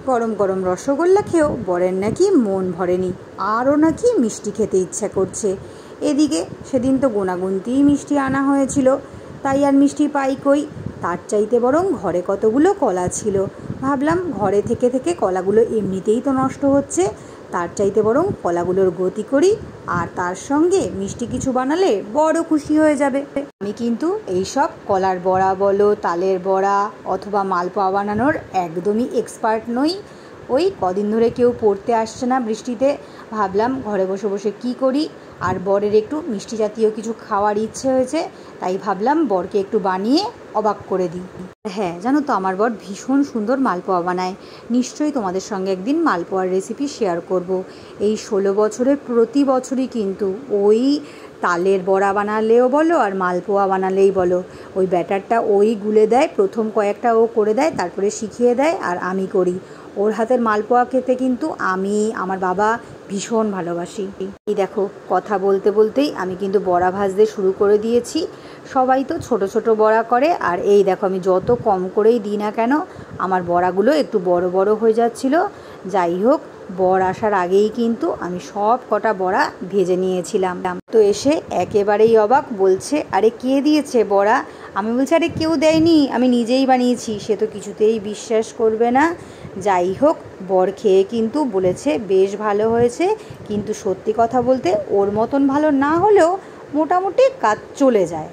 গরম গরম রসগোল্লা খেয়েও বরের নাকি মন ভরেনি, আরও নাকি মিষ্টি খেতে ইচ্ছা করছে। এদিকে সেদিন তো গোনাগুনতিই মিষ্টি আনা হয়েছিল, তাই আর মিষ্টি পাই কই। তার চাইতে বরং ঘরে কতগুলো কলা ছিল, ভাবলাম ঘরে থেকে থেকে কলাগুলো এমনিতেই তো নষ্ট হচ্ছে, তার চাইতে বরং কলাগুলোর গতি করি আর তার সঙ্গে মিষ্টি কিছু বানালে বড় খুশি হয়ে যাবে। আমি কিন্তু এইসব কলার বড়া বলো, তালের বড়া অথবা মালপোয়া বানানোর একদমই এক্সপার্ট নই। ওই কদিন ধরে কেউ পড়তে আসছে না বৃষ্টিতে, ভাবলাম ঘরে বসে বসে কি করি, আর বরের একটু মিষ্টি জাতীয় কিছু খাওয়ার ইচ্ছে হয়েছে, তাই ভাবলাম বরকে একটু বানিয়ে অবাক করে দিই। হ্যাঁ, জানো তো আমার বর ভীষণ সুন্দর মালপোয়া বানায়। নিশ্চয়ই তোমাদের সঙ্গে একদিন মালপোয়ার রেসিপি শেয়ার করব। এই 16 বছরে প্রতি বছরই কিন্তু ওই তালের বড়া বানালেও বলো আর মালপোয়া বানালেই বলো, ওই ব্যাটারটা ওই গুলে দেয়, প্রথম কয়েকটা ও করে দেয়, তারপরে শিখিয়ে দেয় আর আমি করি। ওর হাতের মালপোয়া খেতে কিন্তু আমি আমার বাবা ভীষণ ভালোবাসি। এই দেখো, কথা বলতে বলতেই আমি কিন্তু বড়া ভাজতে শুরু করে দিয়েছি। সবাই তো ছোট ছোট বড়া করে, আর এই দেখো আমি যত কম করেই দিই না কেন আমার বড়াগুলো একটু বড় বড় হয়ে যাচ্ছিল। যাই হোক, বর আসার আগেই কিন্তু আমি সব কটা বড়া ভেজে নিয়েছিলাম। তো এসে একেবারেই অবাক, বলছে আরে কে দিয়েছে বড়া? আমি বলছি আরে কেউ দেয়নি, আমি নিজেই বানিয়েছি। সে তো কিছুতেই বিশ্বাস করবে না। যাই হোক, বর খেয়ে কিন্তু বলেছে বেশ ভালো হয়েছে, কিন্তু সত্যি কথা বলতে ওর মতন ভালো না হলেও মোটামুটি কাজ চলে যায়।